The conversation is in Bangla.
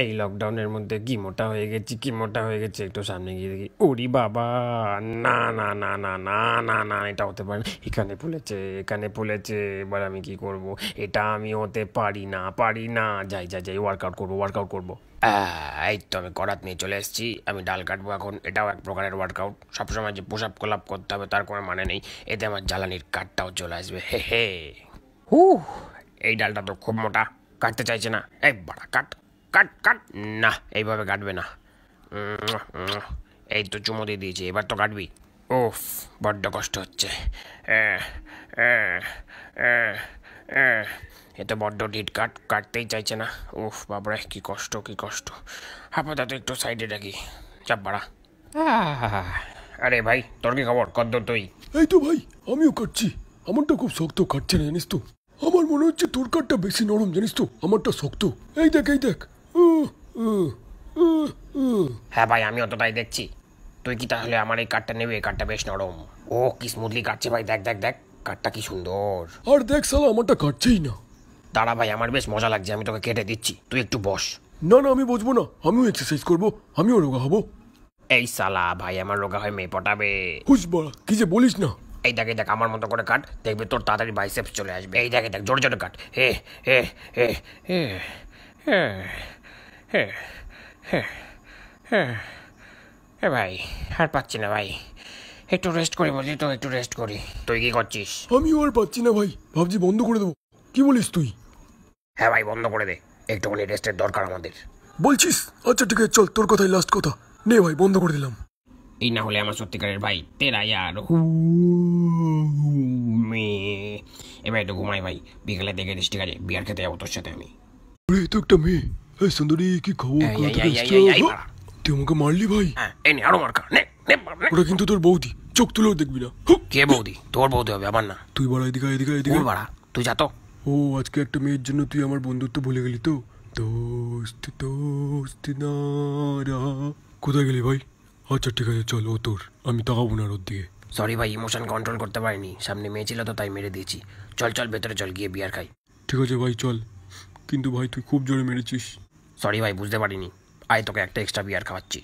এই লকডাউনের মধ্যে কি মোটা হয়ে গেছি, কি মোটা হয়ে গেছে। একটু সামনে গিয়ে দেখি, ওরি বাবা! না না না না না না না, এটা হতে পারে না। এখানে ফুলেছে, এখানে ফুলেছে, এবার আমি কি করব? এটা আমি হতে পারি না, পারি না। যাই যাই যাই, ওয়ার্কআউট করবো, ওয়ার্কআউট করবো। এই তো আমি করাত নিয়ে চলে এসেছি। আমি ডাল কাটবো এখন। এটাও এক প্রকারের ওয়ার্কআউট। সবসময় যে পুশ আপ কোলাপ করতে হবে তার কোনো মানে নেই। এতে আমার জ্বালানির কাঠটাও চলে আসবে। হে হে। হু, এই ডালটা তো খুব মোটা, কাটতে চাইছে না। এই বাড়া, কাট কাট কাট। না, এইভাবে কাটবে না। এই তো চুমো দিয়ে দিয়েছি, এবার তো কাটবি। ওফ, বড্ড কষ্ট হচ্ছে। আহ, আহ, আহ, আহ। এ তো বড্ড ডিট, কাটতেই চাইছে না। উফ বাবরে, কি কষ্ট, কি কষ্ট। আপাতত একটু সাইডে রাখি। চাপ বাড়া। আরে ভাই, তোর কি খবর? কদ্দূর তুই? এই তো ভাই, আমিও কাটছি। আমারটা খুব শক্ত, কাটছে না জানিস তো। আমার মনে হচ্ছে তোর কাঠটা বেশি নরম জানিস তো, আমারটা শক্ত। এই দেখ, এই দেখ। উহ, উহ, উহ, উহ। হ্যাঁ ভাই, আমিও তো তাই দেখছি। তুই কি তাহলে আমার এই কাঠটা নেবে? এই কাঠটা বেশ নরম। ও কি স্মুথলি কাটছে ভাই, দেখ দেখ দেখ, কাঠটা কি সুন্দর। আর দেখ শালা, আমারটা কাটছেই না। দাঁড়া ভাই, আমার বেশ মজা লাগছে, আমি তোকে কেটে দিচ্ছি, তুই একটু বস। না না, আমি বসবো না, আমিও এক্সারসাইজ করবো, আমিও রোগা হবো। এই সালা, ভাই আমার রোগা হয়ে মেয়ে পটাবে। হুস বাড়া, কি যে বলিস না। এই দেখ, এই দেখ, আমার মতো করে কাট, দেখবি তোর তাড়াতাড়ি বাইসেপস চলে আসবে। এই দেখ, এই দেখ, জোরে জোরে কাট। হে হে হে হে হে হে হে হে হে ভাই, আর পাচ্ছি না ভাই, একটু রেস্ট করি বলছি তো, একটু রেস্ট করি। তুই কি করছিস? আমিও আর পাচ্ছি না ভাই, ভাবছি বন্ধ করে দেবো। কি বলিস তুই? হ্যাঁ ভাই, বন্ধ করে দে, একটুখানি রেস্টের দরকার আমাদের। বলছিস? আচ্ছা ঠিক আছে, চল, তোর কথাই লাস্ট কথা। নে ভাই, বন্ধ করে দিলাম। এই না হলে আমার সত্যিকারের ভাই, তেরা ইয়ার মেয়ে। এবার একটু ঘুমাই ভাই, বিকেলে দেখে দিস, ঠিক আছে? বিয়ার খেতে যাবো তোর সাথে আমি। আরে, তো একটা মেয়ে। এই সুন্দরী, কি খবর? এই, কোথা এই, থেকে এই, এসছো? এই, এই, বাড়া। তুই আমাকে মারলি ভাই। হ্যাঁ, এই নে আরো মার্কা, নে নে নে। ওটা কিন্তু তোর বৌদি, চোখ তুলেও দেখবি না। হুক। কে বৌদি? তোর বৌদি হবে, আবার না। তুই বাড়া, এদিকে এদিকে এদিকে। কোন বাড়া? তুই যা তো। ও, আজকে একটা মেয়ের জন্য তুই আমার বন্ধুত্ব ভুলে গেলি তো? দোস্ত দোস্ত না রহা। কোথায় গেলি ভাই? আচ্ছা ঠিক আছে, চল, ও তোর, আমি তাকাবো না ওর দিকে। সরি ভাই, ইমোশন কন্ট্রোল করতে পারিনি, সামনে মেয়ে ছিল তো তাই মেরে দিয়েছি। চল চল, ভেতরে চল, গিয়ে বিয়ার খাই। ঠিক আছে ভাই, চল। কিন্তু ভাই, তুই খুব জোরে মেরেছিস। সরি ভাই, বুঝতে পারিনি। আয়, তোকে একটা এক্সট্রা বিয়ার খাওয়াচ্ছি।